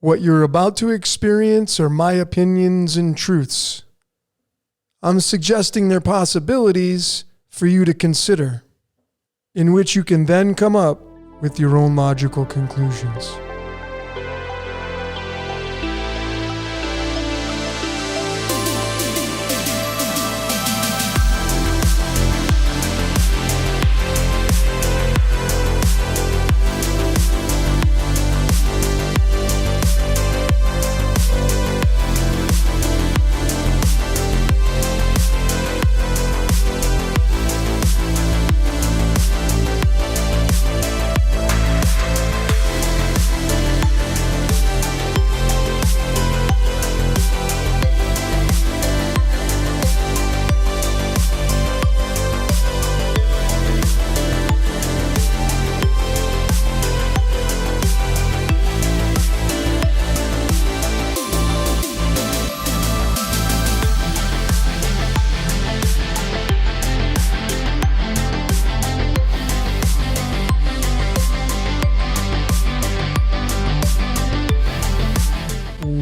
What you're about to experience are my opinions and truths. I'm suggesting they're possibilities for you to consider, in which you can then come up with your own logical conclusions.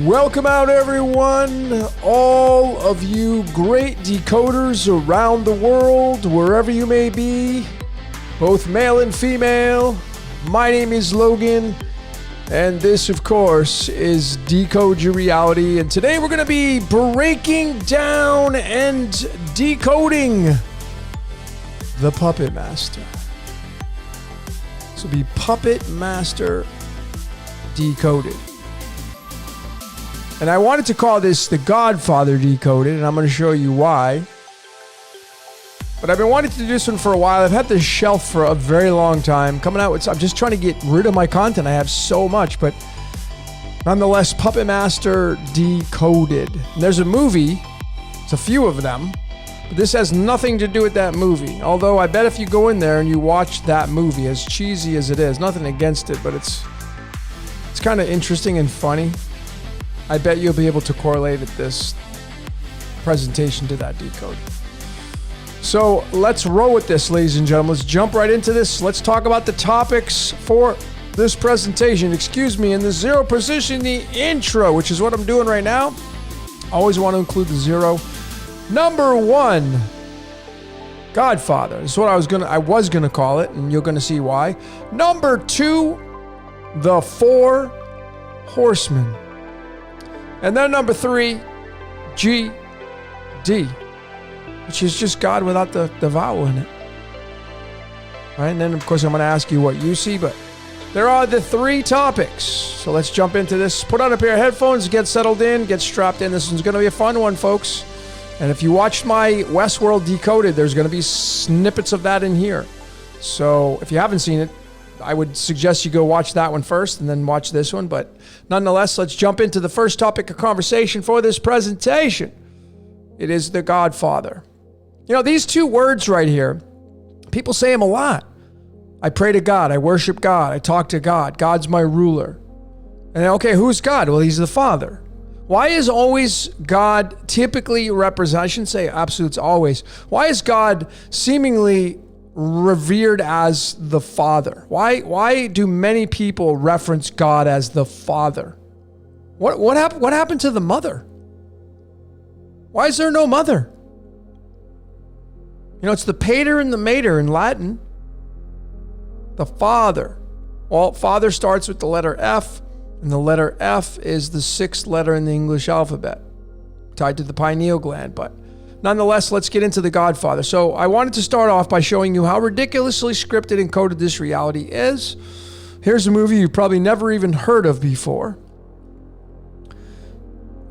Welcome out, everyone, all of you great decoders around the world, wherever you may be, both male and female. My name is Logan, and this, of course, is Decode Your Reality. And today we're going to be breaking down and decoding the Puppetmaster. This will be Puppetmaster Decoded. And I wanted to call this the Godfather Decoded, and I'm going to show you why. But I've been wanting to do this one for a while. I've had this shelf for a very long time. Coming out with, I'm just trying to get rid of my content. I have so much, but nonetheless, Puppetmaster Decoded. And there's a movie. It's a few of them. But this has nothing to do with that movie. Although I bet if you go in there and you watch that movie, as cheesy as it is, nothing against it, but it's kind of interesting and funny. I bet you'll be able to correlate this presentation to that decode. So let's roll with this, ladies and gentlemen. Let's jump right into this. Let's talk about the topics for this presentation. Excuse me, in the zero position, the intro, which is what I'm doing right now. Always want to include the zero. Number one, Godfather. This is what I was gonna call it, and you're gonna see why. Number two, the four horsemen. And then number three, G-D, which is just God without the vowel in it. All right, and then, of course, I'm going to ask you what you see, but there are the three topics. So let's jump into this. Put on a pair of headphones, get settled in, get strapped in. This one's going to be a fun one, folks. And if you watched my Westworld Decoded, there's going to be snippets of that in here. So if you haven't seen it, I would suggest you go watch that one first and then watch this one. But nonetheless, let's jump into the first topic of conversation for this presentation. It is the Godfather. You know, these two words right here, people say them a lot. I pray to God. I worship God. I talk to God. God's my ruler. And okay, who's God? Well, he's the Father. Why is always God typically represented? I shouldn't say absolutes always. Why is God seemingly revered as the Father? Why do many people reference God as the Father? What happened to the mother? Why is there no mother? You know, it's the pater and the mater in Latin. The Father. Well, Father starts with the letter F, and the letter F is the sixth letter in the English alphabet, tied to the pineal gland, but nonetheless, let's get into the Godfather. So I wanted to start off by showing you how ridiculously scripted and coded this reality is. Here's a movie you've probably never even heard of before.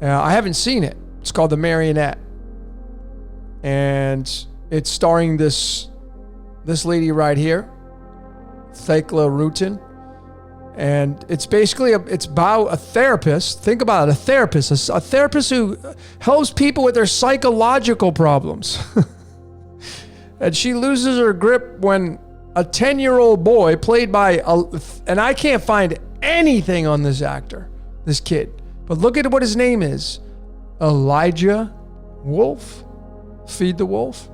I haven't seen it. It's called The Marionette. And it's starring this lady right here, Thekla Rutan. And it's basically it's about a therapist. Think about it, a therapist who helps people with their psychological problems. And she loses her grip when a 10-year-old boy played by, and I can't find anything on this actor, this kid, but look at what his name is. Elijah Wolf, Feed the Wolf.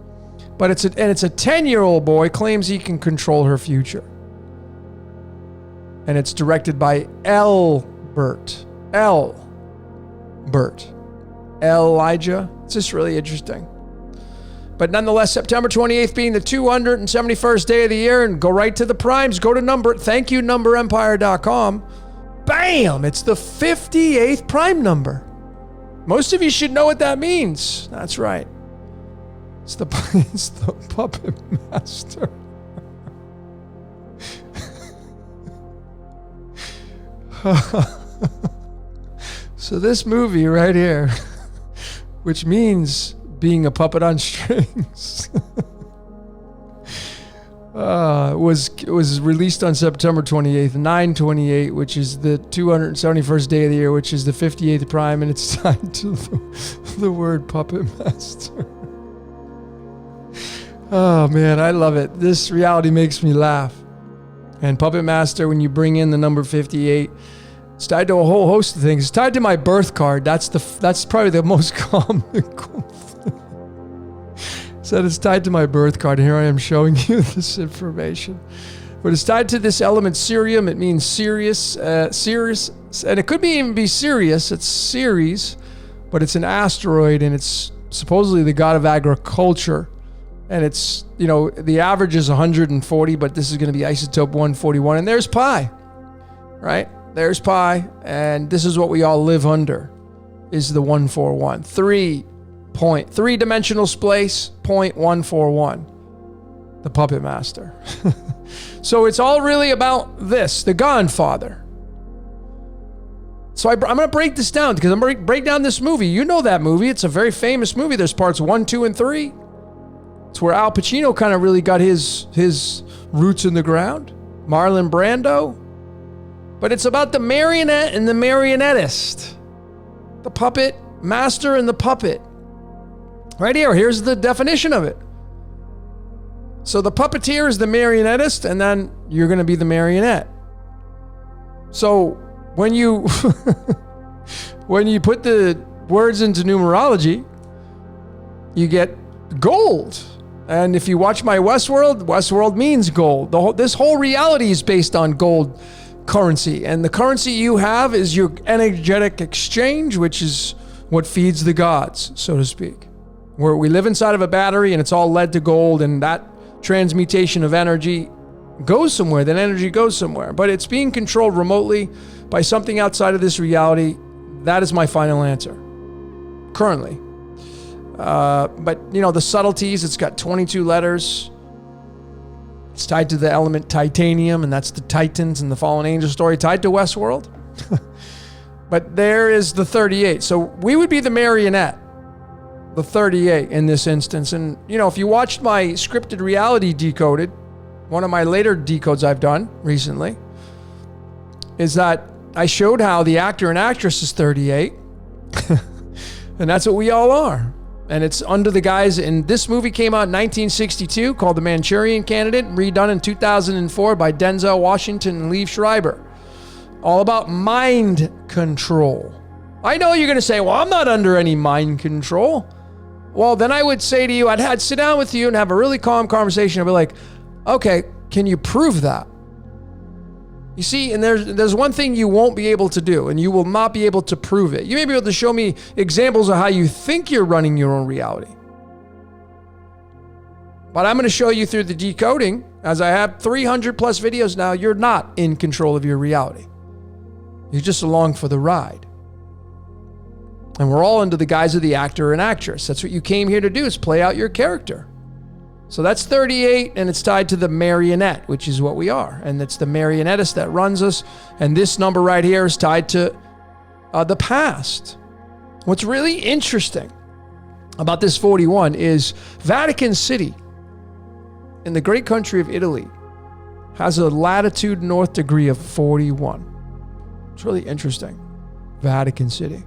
But it's a 10-year-old boy claims he can control her future. And it's directed by Albert Bert. Elijah. It's just really interesting. But nonetheless, September 28th being the 271st day of the year, and go right to the primes. Go to thank you, numberempire.com. Bam! It's the 58th prime number. Most of you should know what that means. That's right. It's the Puppetmaster. So this movie right here, which means being a puppet on strings, was released on September 28th, 9/28, which is the 271st day of the year, which is the 58th prime, and it's tied to the word Puppetmaster. Oh man, I love it. This reality makes me laugh. And Puppetmaster, when you bring in the number 58, it's tied to a whole host of things. It's tied to my birth card. That's probably the most comical thing. So it's tied to my birth card. And here I am showing you this information. But it's tied to this element cerium. It means Sirius, Sirius, and it could even be Sirius. It's Ceres, but it's an asteroid, and it's supposedly the god of agriculture. And it's, the average is 140, but this is going to be isotope 141. And there's pi, right? There's pi. And this is what we all live under, is the 141. 3.3-dimensional space, 0.141. The Puppetmaster. So it's all really about this, the Godfather. So I'm going to break this down, because I'm going to break down this movie. You know that movie. It's a very famous movie. There's parts 1, 2, and 3. It's where Al Pacino kind of really got his roots in the ground. Marlon Brando. But it's about the marionette and the marionettist. The puppet master and the puppet. Right here. Here's the definition of it. So the puppeteer is the marionettist, and then you're going to be the marionette. So when you put the words into numerology, you get gold. And if you watch my Westworld means gold. This whole reality is based on gold currency. And the currency you have is your energetic exchange, which is what feeds the gods, so to speak. Where we live inside of a battery, and it's all led to gold, and that transmutation of energy goes somewhere. That energy goes somewhere. But it's being controlled remotely by something outside of this reality. That is my final answer. Currently. But, the subtleties, it's got 22 letters. It's tied to the element titanium, and that's the Titans and the fallen angel story, tied to Westworld. But there is the 38. So we would be the marionette, the 38 in this instance. And, if you watched my scripted reality Decoded, one of my later decodes I've done recently, is that I showed how the actor and actress is 38. And that's what we all are. And it's under the guise, and this movie came out in 1962 called The Manchurian Candidate, redone in 2004 by Denzel Washington and Liev Schreiber. All about mind control. I know you're going to say, well, I'm not under any mind control. Well, then I would say to you, I'd sit down with you and have a really calm conversation. I'd be like, okay, can you prove that? You see, and there's one thing you won't be able to do, and you will not be able to prove it. You may be able to show me examples of how you think you're running your own reality. But I'm going to show you through the decoding, as I have 300 plus videos now, you're not in control of your reality. You're just along for the ride. And we're all under the guise of the actor and actress. That's what you came here to do, is play out your character. So that's 38, and it's tied to the marionette, which is what we are. And it's the marionettist that runs us. And this number right here is tied to the past. What's really interesting about this 41 is Vatican City in the great country of Italy has a latitude north degree of 41. It's really interesting. Vatican City.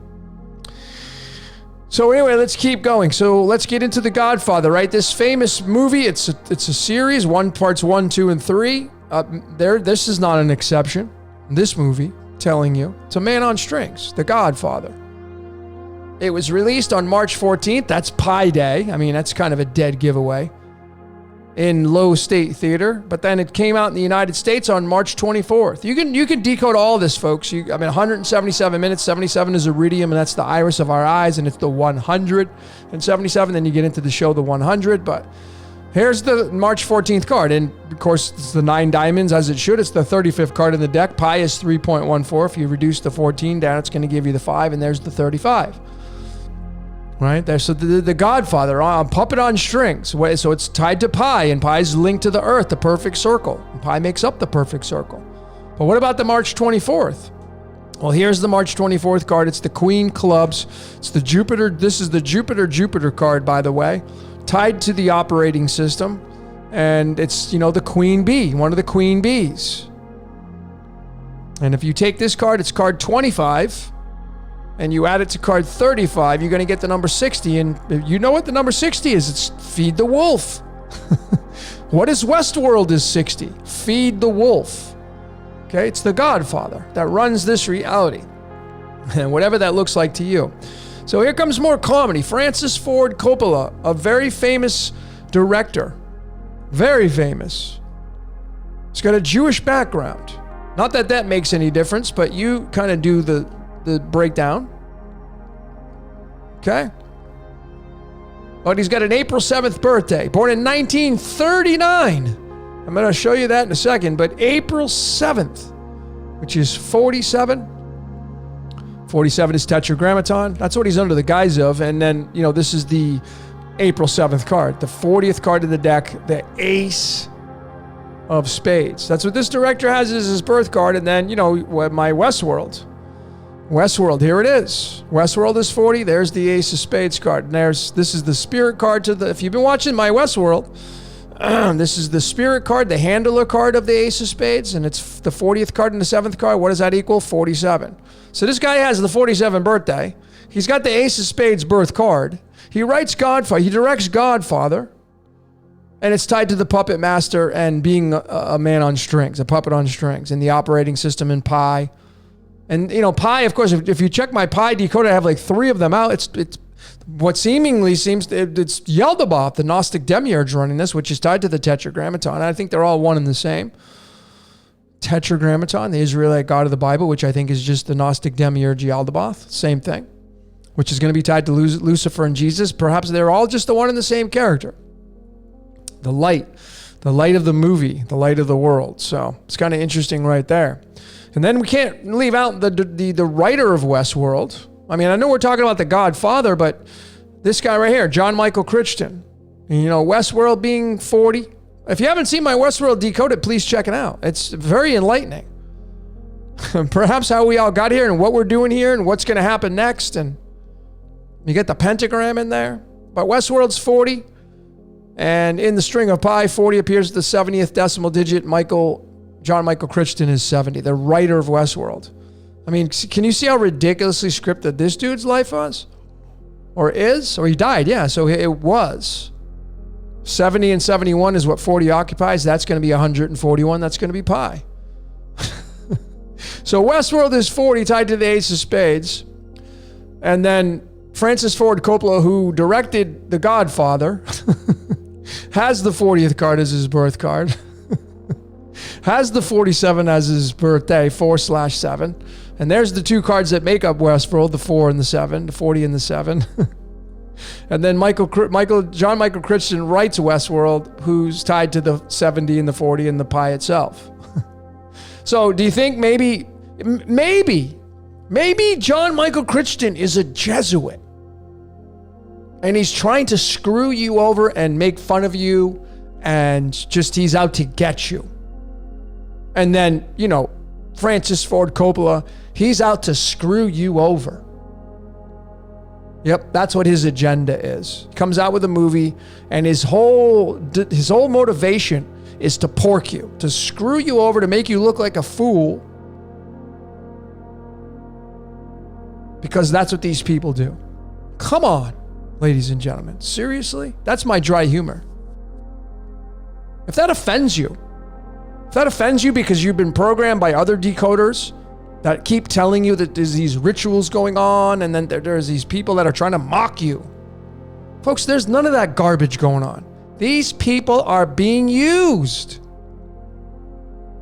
So anyway, let's keep going. So let's get into The Godfather, right? This famous movie, it's a series, parts 1, 2, and 3. This is not an exception. This movie, telling you, it's a man on strings, The Godfather. It was released on March 14th. That's Pi Day. I mean, that's kind of a dead giveaway. in Low State Theater, but then it came out in the United States on March 24th. You can decode all this, folks. 177 minutes. 77 is iridium, and that's the iris of our eyes, and it's the 177. Then you get into the show, the 100. But here's the March 14th card, and of course it's the 9 diamonds as it should. It's the 35th card in the deck. Pi is 3.14. If you reduce the 14 down, it's going to give you the 5, and there's the 35. Right there, so the Godfather, puppet on strings. So it's tied to pi, and pi is linked to the earth, the perfect circle. And pi makes up the perfect circle. But what about the March 24th? Well, here's the March 24th card. It's the Queen Clubs. It's the Jupiter. This is the Jupiter card, by the way, tied to the operating system. And it's, the Queen Bee, one of the Queen Bees. And if you take this card, it's card 25. And you add it to card 35, you're going to get the number 60. And you know what the number 60 is? It's feed the wolf. What is Westworld is 60? Feed the wolf. Okay, it's the Godfather that runs this reality. And whatever that looks like to you. So here comes more comedy. Francis Ford Coppola, a very famous director. Very famous. He's got a Jewish background. Not that that makes any difference, but you kind of do the breakdown. Okay? But he's got an April 7th birthday, born in 1939. I'm going to show you that in a second, but April 7th, which is 47. 47 is Tetragrammaton. That's what he's under the guise of. And then, this is the April 7th card, the 40th card in the deck, the Ace of Spades. That's what this director has as his birth card. And then, my Westworld, here it is. Westworld is 40. There's the Ace of Spades card. And this is the Spirit card if you've been watching my Westworld, this is the Spirit card, the Handler card of the Ace of Spades, and it's the 40th card and the 7th card. What does that equal? 47. So this guy has the 47th birthday. He's got the Ace of Spades birth card. He writes Godfather. He directs Godfather. And it's tied to the Puppetmaster and being a man on strings, a puppet on strings, and the operating system in pi. And, pi, of course, if you check my pi decoder, I have like 3 of them out. It's what seemingly seems, it's Yaldabaoth, the Gnostic demiurge running this, which is tied to the Tetragrammaton. I think they're all one and the same. Tetragrammaton, the Israelite god of the Bible, which I think is just the Gnostic demiurge Yaldabaoth. Same thing, which is going to be tied to Lucifer and Jesus. Perhaps they're all just the one and the same character. The light of the movie, the light of the world. So it's kind of interesting right there. And then we can't leave out the writer of Westworld. I mean, I know we're talking about the Godfather, but this guy right here, John Michael Crichton. And, Westworld being 40. If you haven't seen my Westworld Decoded, please check it out. It's very enlightening. Perhaps how we all got here and what we're doing here and what's going to happen next. And you get the pentagram in there. But Westworld's 40. And in the string of pi, 40 appears at the 70th decimal digit. John Michael Crichton is 70, the writer of Westworld. I mean, can you see how ridiculously scripted this dude's life was? Or is? Or he died, yeah, so it was. 70 and 71 is what 40 occupies. That's going to be 141. That's going to be pi. So Westworld is 40, tied to the Ace of Spades. And then Francis Ford Coppola, who directed The Godfather, has the 40th card as his birth card. Has the 47 as his birthday, 4/7. And there's the 2 cards that make up Westworld, the 4 and the 7, the 40 and the 7. And then John Michael Crichton writes Westworld, who's tied to the 70 and the 40 and the pi itself. So do you think maybe John Michael Crichton is a Jesuit? And he's trying to screw you over and make fun of you, and just he's out to get you. And then, Francis Ford Coppola, he's out to screw you over. Yep, that's what his agenda is. He comes out with a movie, and his whole motivation is to pork you, to screw you over, to make you look like a fool. Because that's what these people do. Come on, ladies and gentlemen. Seriously? That's my dry humor. If that offends you because you've been programmed by other decoders that keep telling you that there's these rituals going on, and then there's these people that are trying to mock you. Folks, there's none of that garbage going on. These people are being used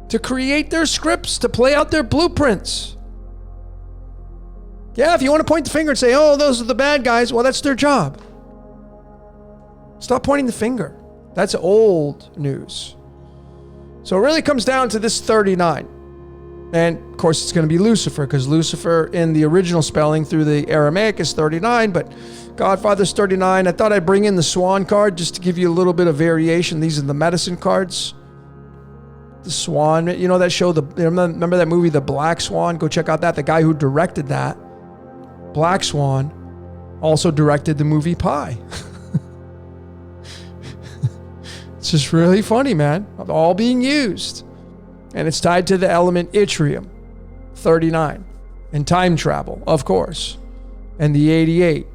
to create their scripts, to play out their blueprints. Yeah, if you want to point the finger and say, oh, those are the bad guys, well, that's their job. Stop pointing the finger. That's old news. So it really comes down to this 39. And of course, it's going to be Lucifer, because Lucifer in the original spelling through the Aramaic is 39, but Godfather's 39. I thought I'd bring in the Swan card just to give you a little bit of variation. These are the medicine cards. The Swan, you know that show, remember that movie, The Black Swan? Go check out that. The guy who directed that, Black Swan, also directed the movie Pi. It's just really funny, man. All being used. And it's tied to the element yttrium, 39. And time travel, of course. And the 88.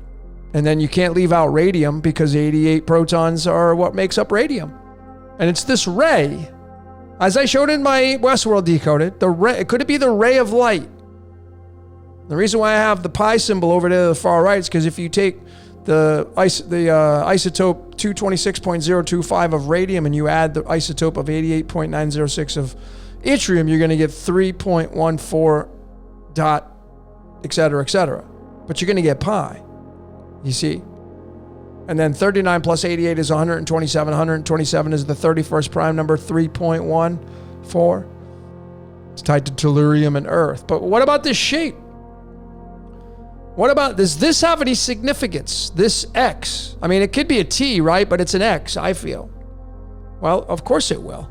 And then you can't leave out radium, because 88 protons are what makes up radium. And it's this ray. As I showed in my Westworld Decoded, the ray, could it be the ray of light? The reason why I have the pi symbol over there to the far right is because if you take the isotope 226.025 of radium and you add the isotope of 88.906 of yttrium, you're going to get 3.14 dot, et cetera, but you're going to get pi, you see? And then 39 plus 88 is 127. 127 is the 31st prime number, 3.14. It's tied to tellurium and earth. But what about this shape? What about, does this have any significance? This X? I mean, it could be a T, right? But it's an X, I feel. Well, of course it will.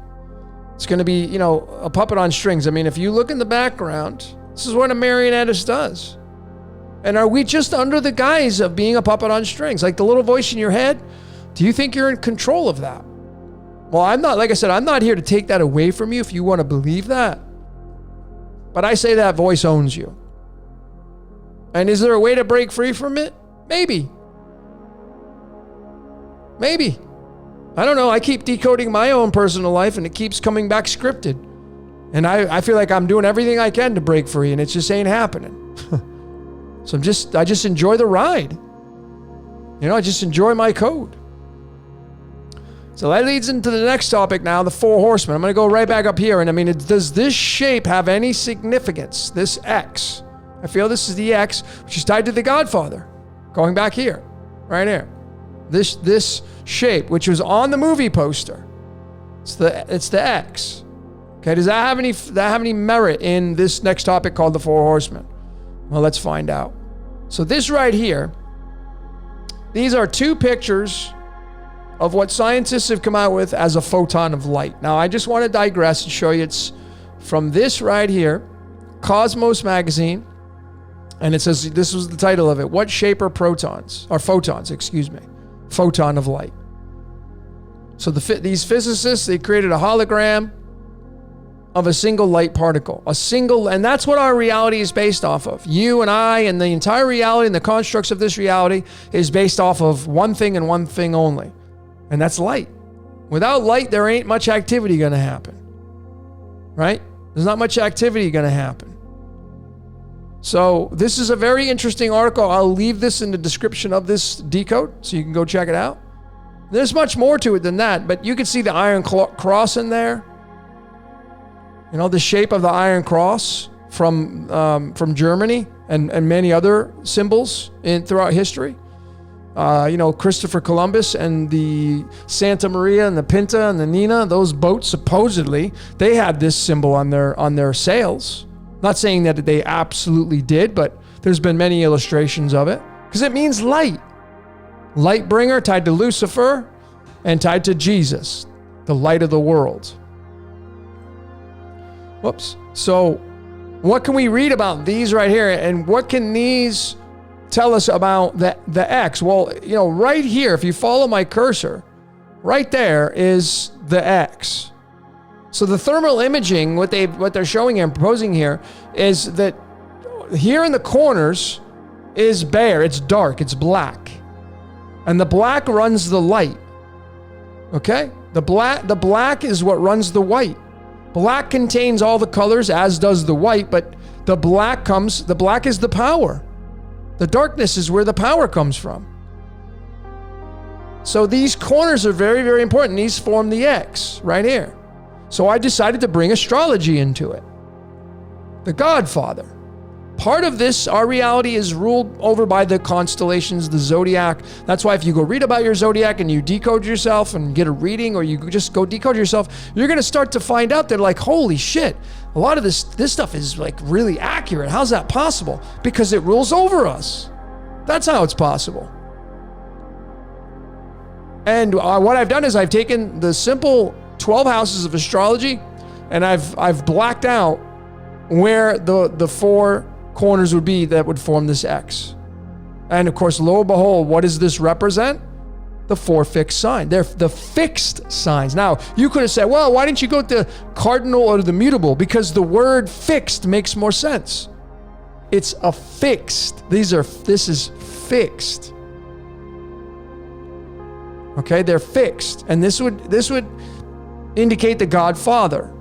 It's going to be, you know, a puppet on strings. I mean, if you look in the background, this is what a marionette does. And are we just under the guise of being a puppet on strings? Like the little voice in your head? Do you think you're in control of that? Well, I'm not, like I said, I'm not here to take that away from you if you want to believe that. But I say that voice owns you. And is there a way to break free from it? Maybe. Maybe. I don't know. I keep decoding my own personal life and it keeps coming back scripted. And I feel like I'm doing everything I can to break free and it just ain't happening. So I just enjoy the ride. You know, I just enjoy my code. So that leads into the next topic now, the four horsemen. I'm going to go right back up here. And I mean, does this shape have any significance? This X. I feel this is the X, which is tied to the Godfather. Going back here, right here. This shape, which was on the movie poster. It's the X. Okay, does that have any merit in this next topic called the four horsemen? Well, let's find out. So this right here, these are two pictures of what scientists have come out with as a photon of light. Now, I just want to digress and show you it's from this right here, Cosmos magazine, and it says, this was the title of it, what shape are protons, or photons, excuse me, photon of light. So these physicists, they created a hologram of a single light particle, and that's what our reality is based off of. You and I and the entire reality and the constructs of this reality is based off of one thing and one thing only, and that's light. Without light, there ain't much activity going to happen, right? There's not much activity going to happen. So this is a very interesting article. I'll leave this in the description of this decode so you can go check it out. There's much more to it than that, but you can see the Iron Cross in there. You know, the shape of the Iron Cross from Germany and many other symbols throughout history. You know, Christopher Columbus and the Santa Maria and the Pinta and the Nina, those boats supposedly, they had this symbol on their sails. Not saying that they absolutely did, but there's been many illustrations of it because it means light. Light bringer tied to Lucifer and tied to Jesus, the light of the world. Whoops. So what can we read about these right here? And what can these tell us about the X? Well, you know, right here, if you follow my cursor, right there is the X. So the thermal imaging, what they're showing and proposing here is that here in the corners is bare, it's dark, it's black. And the black runs the light. Okay? The black is what runs the white. Black contains all the colors, as does the white, but the black is the power. The darkness is where the power comes from. So these corners are very, very important. These form the X right here. So I decided to bring astrology into it. The Godfather. Part of this, our reality is ruled over by the constellations, the zodiac. That's why if you go read about your zodiac and you decode yourself and get a reading, or you just go decode yourself, you're going to start to find out that, like, holy shit, a lot of this stuff is like really accurate. How's that possible? Because it rules over us. That's how it's possible. And what I've done is I've taken the simple 12 houses of astrology and I've blacked out where the 4 corners would be that would form this X. And of course, lo and behold, what does this represent? The 4 fixed signs. They're the fixed signs. Now, you could have said, well, why didn't you go with the cardinal or the mutable? Because the word fixed makes more sense. It's a fixed. This is fixed. Okay, they're fixed. And this would indicate the Godfather.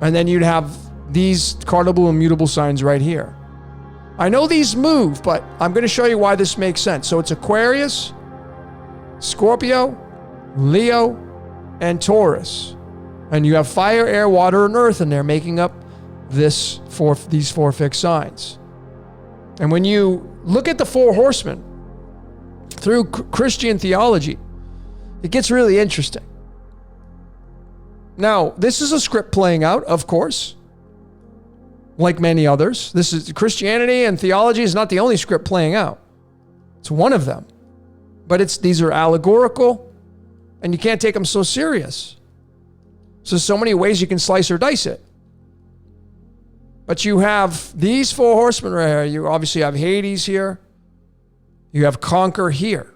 And then you'd have these cardinal and mutable signs right here. I know these move, but I'm going to show you why this makes sense. So it's Aquarius, Scorpio, Leo, and Taurus. And you have fire, air, water, and earth in there making up these 4 fixed signs. And when you look at the 4 horsemen through Christian theology, it gets really interesting. Now, this is a script playing out, of course, like many others. This is Christianity, and theology is not the only script playing out. It's one of them. But these are allegorical, and you can't take them so serious. So many ways you can slice or dice it. But you have these 4 horsemen right here. You obviously have Hades here. You have Conquer here.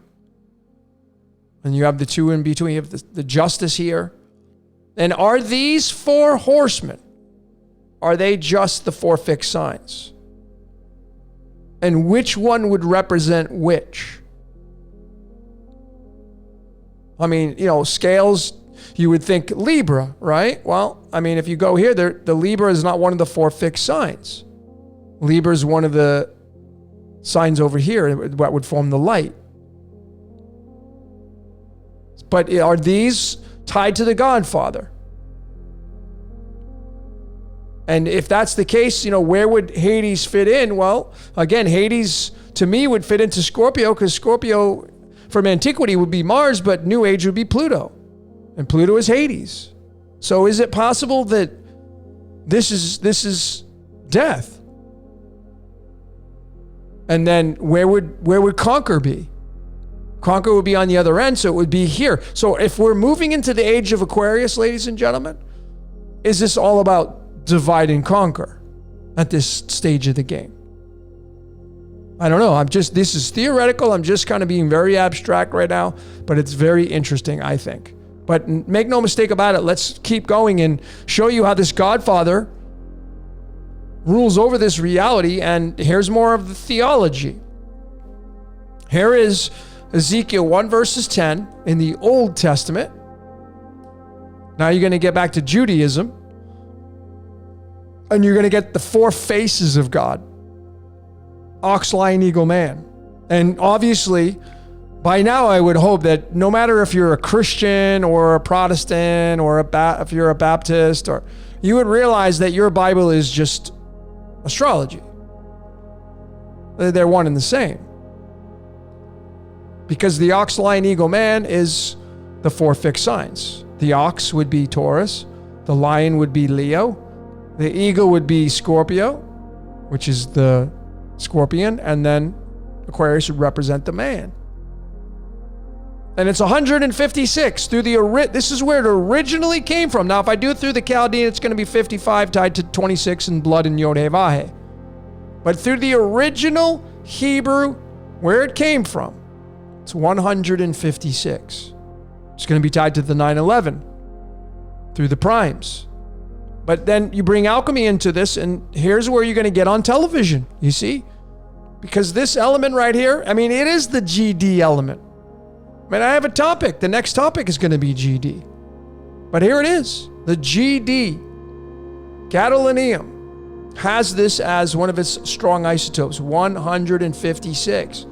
And you have the 2 in between. You have the Justice here. And are these 4 horsemen, are they just the 4 fixed signs? And which one would represent which? I mean, scales, you would think Libra, right? Well, I mean, if you go here, the Libra is not one of the 4 fixed signs. Libra is one of the signs over here that would form the light. But are these tied to the Godfather? And if that's the case, where would Hades fit in? Well, again, Hades to me would fit into Scorpio, because Scorpio from antiquity would be Mars, but New Age would be Pluto. And Pluto is Hades. So is it possible that this is death? And then where would Conquer be? Conquer would be on the other end, so it would be here. So if we're moving into the age of Aquarius, ladies and gentlemen, is this all about divide and conquer at this stage of the game? I don't know. This is theoretical. I'm just kind of being very abstract right now, but it's very interesting, I think. But make no mistake about it. Let's keep going and show you how this Godfather rules over this reality. And here's more of the theology. Here is Ezekiel 1 verses 10 in the Old Testament. Now you're going to get back to Judaism, and you're going to get the 4 faces of God. Ox, lion, eagle, man. And obviously, by now I would hope that no matter if you're a Christian or a Protestant or if you're a Baptist, or you would realize that your Bible is just astrology. They're one and the same. Because the ox, lion, eagle, man is the 4 fixed signs. The ox would be Taurus. The lion would be Leo. The eagle would be Scorpio, which is the scorpion. And then Aquarius would represent the man. And it's 156 through this is where it originally came from. Now, if I do it through the Chaldean, it's going to be 55 tied to 26 in blood and Yod-Heh-Vah-Heh. But through the original Hebrew, where it came from, it's 156. It's going to be tied to the 9/11 through the primes. But then you bring alchemy into this, and here's where you're going to get on television, you see? Because this element right here, I mean, it is the GD element. I mean, I have a topic. The next topic is going to be GD. But here it is. The GD, gadolinium, has this as one of its strong isotopes, 156.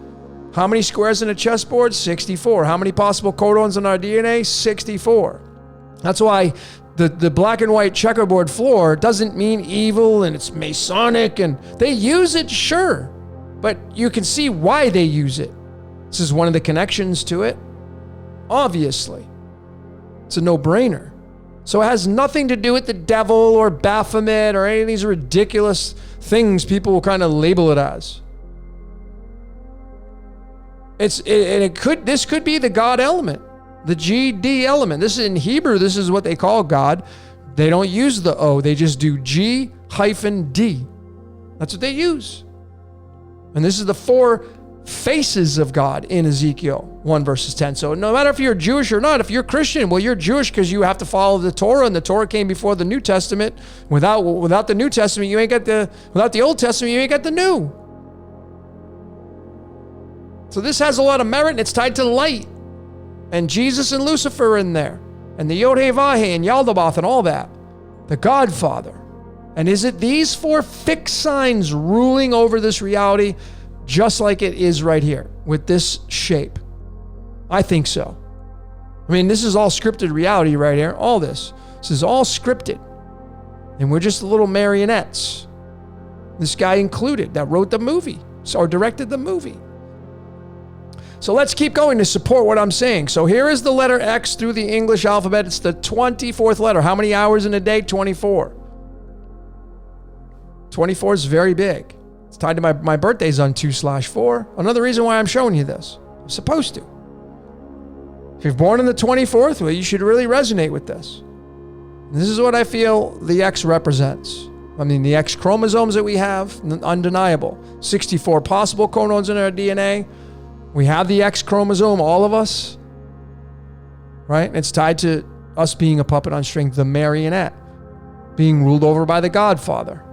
How many squares in a chessboard? 64. How many possible codons in our DNA? 64. That's why the black and white checkerboard floor doesn't mean evil and it's Masonic, and they use it, sure, but you can see why they use it. This is one of the connections to it. Obviously, it's a no-brainer. So it has nothing to do with the devil or Baphomet or any of these ridiculous things people will kind of label it as. This could be the God element. The GD element. This is in Hebrew, this is what they call God. They don't use the O, they just do G-D. That's what they use. And this is the 4 faces of God in Ezekiel 1 verses 10. So no matter if you're Jewish or not, if you're Christian, well, you're Jewish because you have to follow the Torah, and the Torah came before the New Testament. Without the New Testament, without the Old Testament, you ain't got the New. So this has a lot of merit, and it's tied to light. And Jesus and Lucifer are in there. And the Yod-Heh-Vah-Heh and Yaldabaoth and all that. The Godfather. And is it these 4 fixed signs ruling over this reality just like it is right here with this shape? I think so. I mean, this is all scripted reality right here. All this. This is all scripted. And we're just little marionettes. This guy included that wrote the movie or directed the movie. So let's keep going to support what I'm saying. So here is the letter X through the English alphabet. It's the 24th letter. How many hours in a day? 24. 24 is very big. It's tied to my birthday's on 2/4. Another reason why I'm showing you this. I'm supposed to. If you're born on the 24th, well, you should really resonate with this. This is what I feel the X represents. I mean, the X chromosomes that we have, undeniable. 64 possible codons in our DNA. We have the X chromosome, all of us, right? It's tied to us being a puppet on string, the marionette, being ruled over by the Godfather.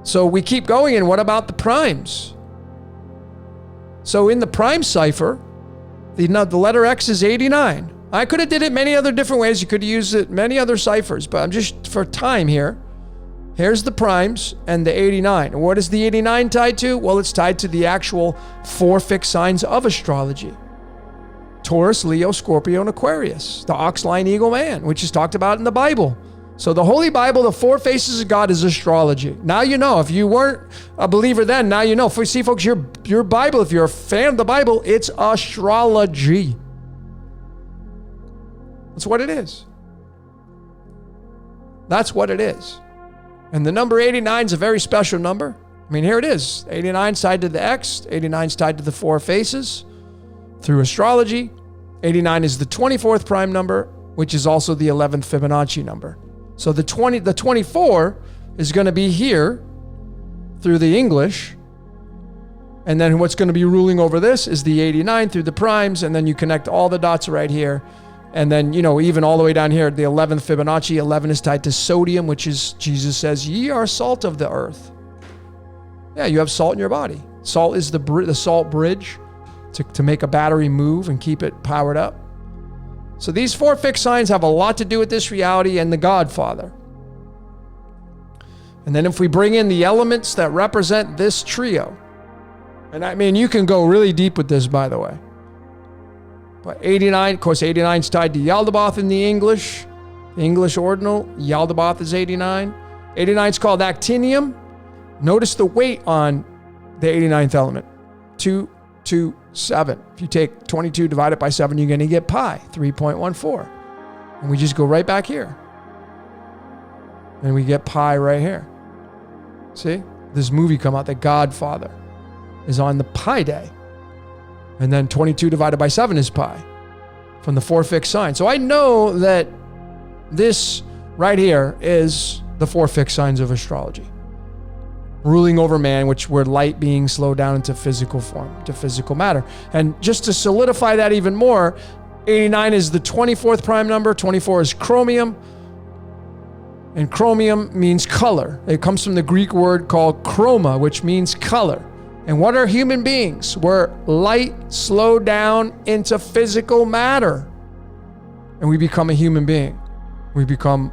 So we keep going, and what about the primes? So in the prime cipher, the letter X is 89. I could have did it many other different ways. You could use it many other ciphers, but I'm just, for time here, here's the primes and the 89. And what is the 89 tied to? Well, it's tied to the actual 4 fixed signs of astrology. Taurus, Leo, Scorpio, and Aquarius. The ox, lion, eagle, man, which is talked about in the Bible. So the Holy Bible, the 4 faces of God, is astrology. Now you know. If you weren't a believer then, now you know. See, folks, your Bible, if you're a fan of the Bible, it's astrology. That's what it is. That's what it is. And the number 89 is a very special number. I mean, here it is. 89 is tied to the X. 89 is tied to the 4 faces through astrology. 89 is the 24th prime number, which is also the 11th Fibonacci number. So the 24 is going to be here through the English. And then what's going to be ruling over this is the 89 through the primes. And then you connect all the dots right here. And then, even all the way down here, the 11th Fibonacci, 11 is tied to sodium, which is, Jesus says, ye are salt of the earth. Yeah, you have salt in your body. Salt is the salt bridge to make a battery move and keep it powered up. So these 4 fixed signs have a lot to do with this reality and the Godfather. And then if we bring in the elements that represent this trio, and I mean, you can go really deep with this, by the way. But 89, of course, 89 is tied to Yaldabaoth in the English ordinal. Yaldabaoth is 89. 89 is called actinium. Notice the weight on the 89th element. 227. If you take 22 divided by 7, you're going to get pi, 3.14. And we just go right back here. And we get pi right here. See? This movie come out, The Godfather, is on the pi day. And then 22 divided by 7 is pi from the 4 fixed signs. So I know that this right here is the 4 fixed signs of astrology. Ruling over man, which were light being slowed down into physical form, to physical matter. And just to solidify that even more, 89 is the 24th prime number. 24 is chromium. And chromium means color. It comes from the Greek word called chroma, which means color. And what are human beings? We're light slowed down into physical matter. And we become a human being. We become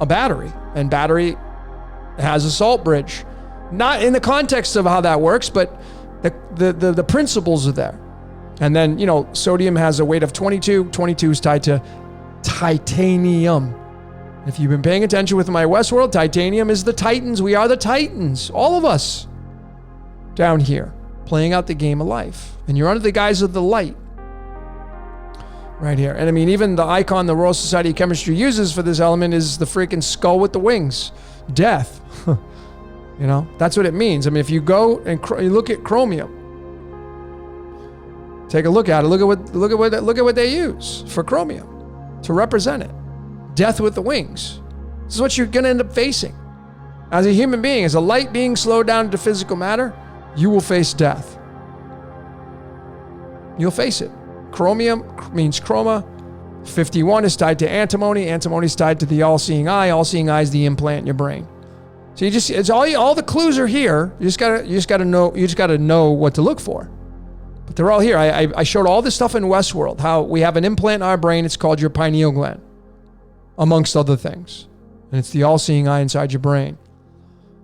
a battery. And battery has a salt bridge. Not in the context of how that works, but The principles are there. And then, sodium has a weight of 22. 22 is tied to titanium. If you've been paying attention with my Westworld, titanium is the Titans. We are the Titans. All of us down here playing out the game of life. And you're under the guise of the light. Right here. And I mean, even the icon the Royal Society of Chemistry uses for this element is the freaking skull with the wings. Death. That's what it means. I mean, if you go and you look at chromium, take a look at it. Look at what they use for chromium to represent it. Death with the wings. This is what you're going to end up facing. As a human being, as a light being slowed down into physical matter, you will face death. You'll face it. Chromium means chroma. 51 is tied to antimony. Antimony is tied to the all-seeing eye. All-seeing eye is the implant in your brain. So it's all the clues are here. You just gotta know what to look for. But they're all here. I showed all this stuff in Westworld, how we have an implant in our brain. It's called your pineal gland, amongst other things. And it's the all-seeing eye inside your brain.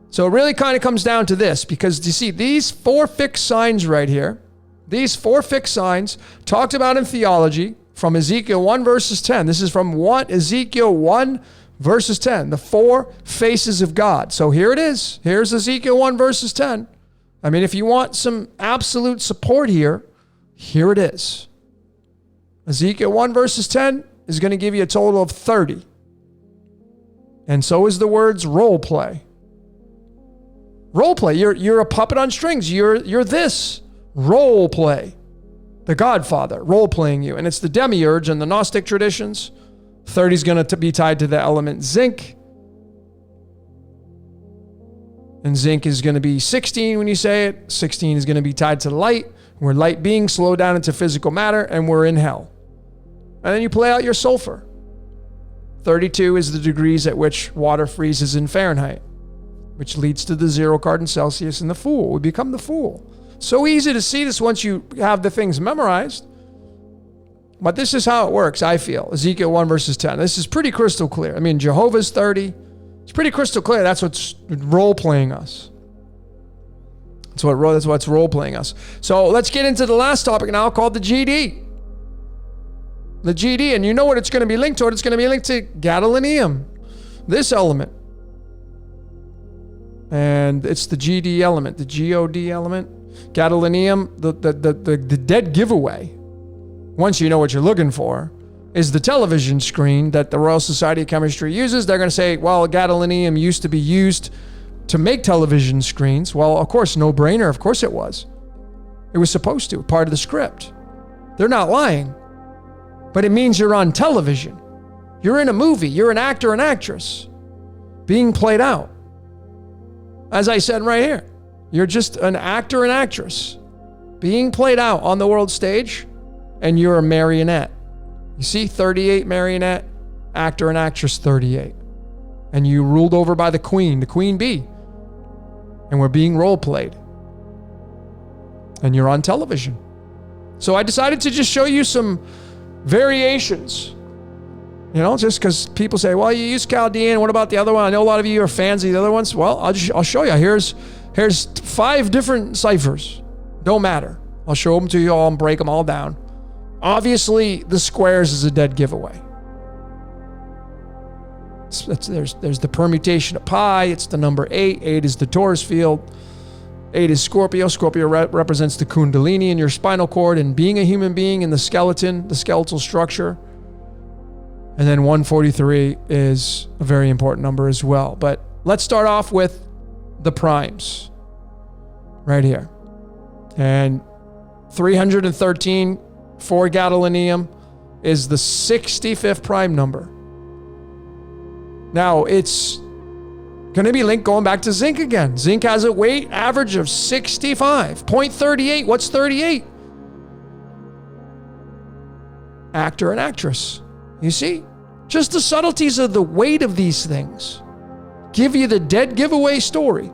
So it really kind of comes down to this, because you see these 4 fixed signs right here, these 4 fixed signs talked about in Theology from Ezekiel 1 verses 10. This is from Ezekiel 1 verses 10, the 4 faces of God. So here it is. Here's Ezekiel 1 verses 10. I mean, if you want some absolute support here, here it is. Ezekiel 1 verses 10 is going to give you a total of 30. And so is the words role play. Role play. You're a puppet on strings. You're this. Role play. The Godfather role playing you. And it's the demiurge and the Gnostic traditions. 30 is going to be tied to the element zinc. And zinc is going to be 16 when you say it. 16 is going to be tied to light. We're light beings slowed down into physical matter, and we're in hell. And then you play out your sulfur. 32 is the degrees at which water freezes in Fahrenheit, which leads to the 0 card in Celsius and the fool. We become the fool. So easy to see this once you have the things memorized. But this is how it works, I feel. Ezekiel 1 verses 10. This is pretty crystal clear. I mean, Jehovah's 30. It's pretty crystal clear. That's what's role-playing us. That's what's role-playing us. So let's get into the last topic now, called the GD. The GD, and you know what it's going to be linked to? It's going to be linked to gadolinium, this element. And it's the GD element, the God element. Gadolinium, the dead giveaway, once you know what you're looking for, is the television screen that the Royal Society of Chemistry uses. They're going to say, well, gadolinium used to be used to make television screens. Well, of course, no brainer. Of course it was. It was supposed to, part of the script. They're not lying. But it means you're on television. You're in a movie. You're an actor and actress being played out. As I said right here, you're just an actor and actress being played out on the world stage, and you're a marionette. You see, 38 marionette, actor and actress 38. And you ruled over by the queen bee. And we're being role played. And you're on television. So I decided to just show you some variations. Just because people say, well, you use Chaldean, what about the other one? I know a lot of you are fans of the other ones. Well, I'll show you. Here's 5 different ciphers. Don't matter. I'll show them to you all and break them all down. Obviously, the squares is a dead giveaway. There's the permutation of pi. It's the number 8. 8 is the Taurus field. 8 is Scorpio. Scorpio represents the Kundalini in your spinal cord and being a human being in the skeleton, the skeletal structure. And then 143 is a very important number as well. But let's start off with the primes right here. And 313 for gadolinium is the 65th prime number. Now, it's going to be linked going back to zinc again. Zinc has a weight average of 65.38. What's 38? Actor and actress. You see? Just the subtleties of the weight of these things give you the dead giveaway story.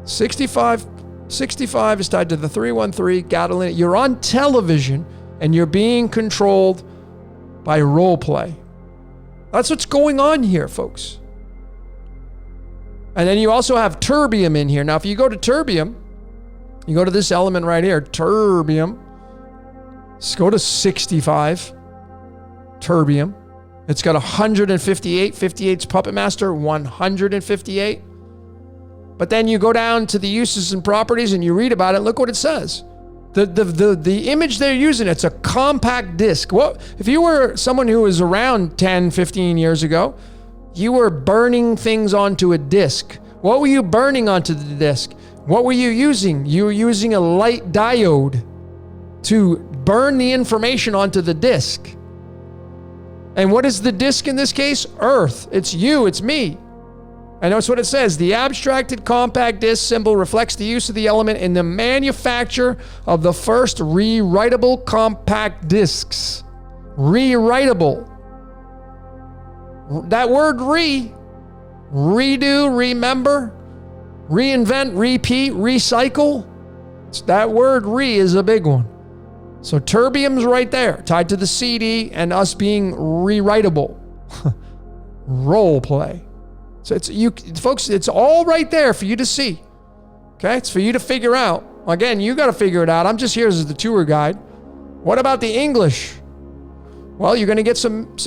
65 is tied to the 313 gadolinium. You're on television and you're being controlled by role play. That's what's going on here, folks. And then you also have terbium in here. Now, if you go to terbium, You go to this element right here, terbium. Let's go to 65. Terbium. It's got 158. 58's Puppetmaster, 158. But then you go down to the uses and properties and you read about it. Look what it says. The image they're using, it's a compact disc. What if you were someone who was around 10, 15 years ago, you were burning things onto a disc. What were you burning onto the disc? What were you using? You were using a light diode to burn the information onto the disc. And what is the disc in this case? Earth. It's you, it's me. And that's what it says. The abstracted compact disc symbol reflects the use of the element in the manufacture of the first rewritable compact discs. Rewritable. That word redo, remember, reinvent, repeat, recycle. That word is a big one. So terbium's right there, tied to the CD and us being rewritable. Role play. So it's you folks, it's all right there for you to see. Okay? It's for you to figure out. Again, you got to figure it out. I'm just here as the tour guide. What about the English? Well, you're going to get some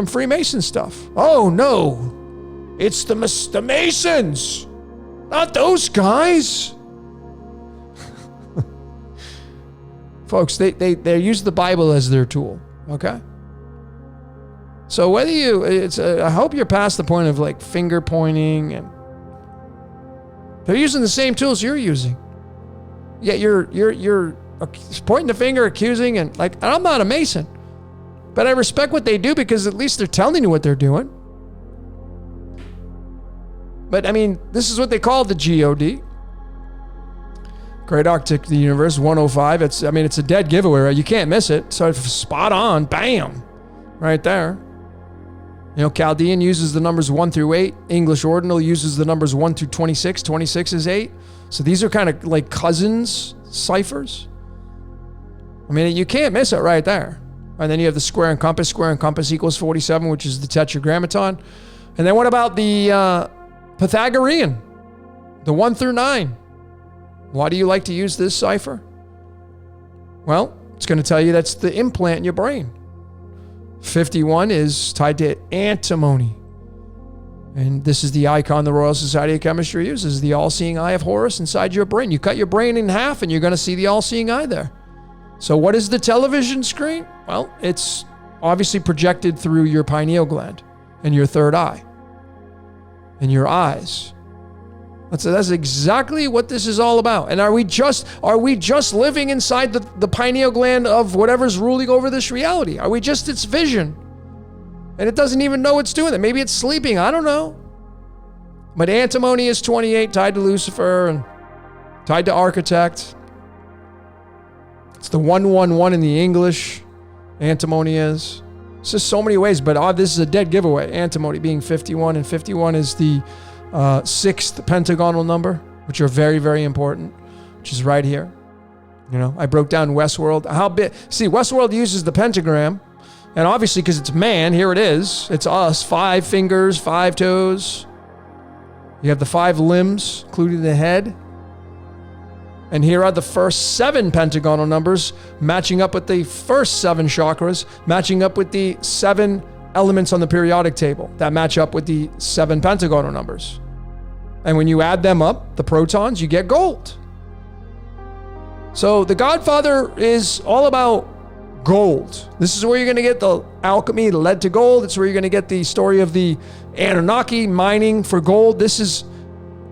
Freemason stuff. Oh no. It's the Masons. Not those guys. Folks, they use the Bible as their tool, okay? So whether I hope you're past the point of like finger pointing, and they're using the same tools you're using. Yet you're pointing the finger, accusing, and I'm not a Mason, but I respect what they do because at least they're telling you what they're doing. But I mean, this is what they call the God. Great Arctic the Universe, 105. It's a dead giveaway, right? You can't miss it. So spot on, bam, right there. You know, Chaldean uses the numbers 1 through 8. English Ordinal uses the numbers 1 through 26. 26 is 8. So these are kind of like cousins ciphers. I mean, you can't miss it right there. And then you have the square and compass. Square and compass equals 47, which is the tetragrammaton. And then what about the Pythagorean, the 1 through 9? Why do you like to use this cipher? Well, it's going to tell you that's the implant in your brain. 51 is tied to antimony. And this is the icon the Royal Society of Chemistry uses, the all-seeing eye of Horus inside your brain. You cut your brain in half and you're going to see the all-seeing eye there. So what is the television screen? Well, it's obviously projected through your pineal gland and your third eye and your eyes. That's exactly what this is all about. And are we just living inside the pineal gland of whatever's ruling over this reality? Are we just its vision? And it doesn't even know it's doing it. Maybe it's sleeping. I don't know. But antimony is 28, tied to Lucifer and tied to architect. It's the 111 in the English. Antimony is. It's just so many ways, but this is a dead giveaway. Antimony being 51, and 51 is the sixth pentagonal number, which are very, very important, which is right here. You know, I broke down Westworld. How big? See, Westworld uses the pentagram, and obviously because it's man, here it is. It's us, 5 fingers, 5 toes. You have the 5 limbs, including the head. And here are the first 7 pentagonal numbers, matching up with the first 7 chakras, matching up with the 7 elements on the periodic table that match up with the 7 pentagonal numbers. And when you add them up, the protons, you get gold. So the Godfather is all about gold. This is where you're going to get the alchemy, lead to gold. It's where you're going to get the story of the Anunnaki mining for gold. This is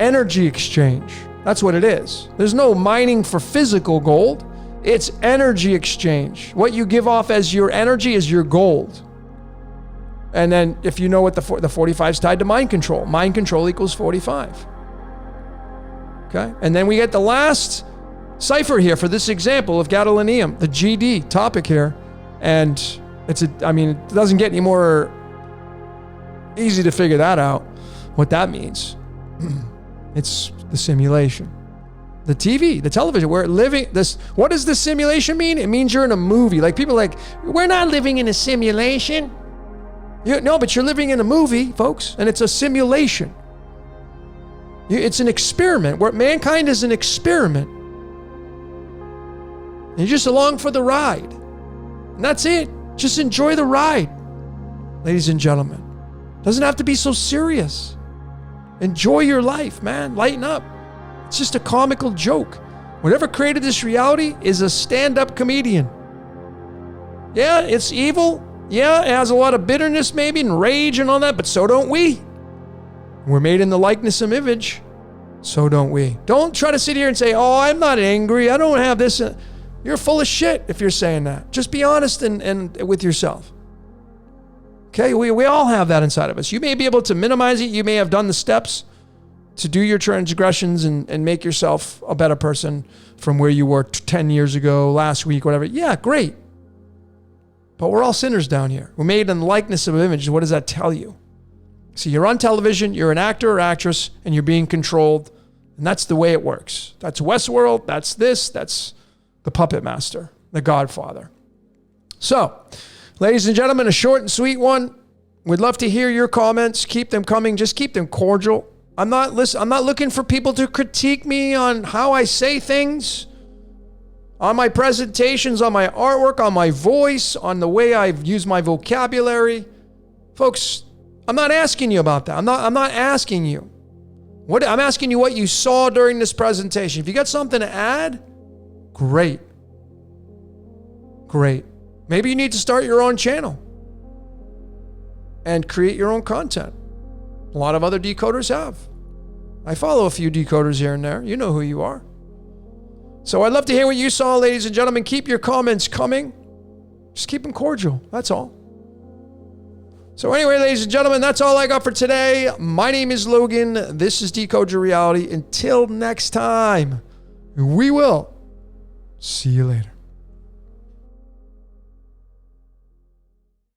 energy exchange. That's what it is. There's no mining for physical gold. It's energy exchange. What you give off as your energy is your gold. And then if you know what the 45 is tied to mind control. Mind control equals 45. Okay? And then we get the last cipher here for this example of gadolinium, the GD topic here. And it doesn't get any more easy to figure that out, what that means. It's the simulation. The TV, the television, we're living this. What does the simulation mean? It means you're in a movie. Like people are like, we're not living in a simulation. No, but you're living in a movie, folks, and it's a simulation. It's an experiment. Where mankind is an experiment. You're just along for the ride. And that's it. Just enjoy the ride, ladies and gentlemen. Doesn't have to be so serious. Enjoy your life, man. Lighten up. It's just a comical joke. Whatever created this reality is a stand-up comedian. Yeah, it's evil. Yeah, it has a lot of bitterness maybe and rage and all that, but so don't we. We're made in the likeness and image. So don't we. Don't try to sit here and say, oh, I'm not angry. I don't have this. You're full of shit if you're saying that. Just be honest and with yourself. Okay, we all have that inside of us. You may be able to minimize it. You may have done the steps to do your transgressions and make yourself a better person from where you were 10 years ago, last week, whatever. Yeah, great. But we're all sinners down here. We're made in the likeness of an image. What does that tell you? See, you're on television, you're an actor or actress, and you're being controlled. And that's the way it works. That's Westworld. That's this. That's the Puppetmaster, the Godfather. So, ladies and gentlemen, a short and sweet one. We'd love to hear your comments. Keep them coming. Just keep them cordial. I'm not looking for people to critique me on how I say things, on my presentations, on my artwork, on my voice, on the way I use my vocabulary. Folks, I'm not asking you about that. I'm not asking you. I'm asking you what you saw during this presentation. If you got something to add, great. Great. Maybe you need to start your own channel and create your own content. A lot of other decoders have. I follow a few decoders here and there. You know who you are. So I'd love to hear what you saw, ladies and gentlemen. Keep your comments coming. Just keep them cordial. That's all. So anyway, ladies and gentlemen, that's all I got for today. My name is Logan. This is Decode Your Reality. Until next time, we will see you later.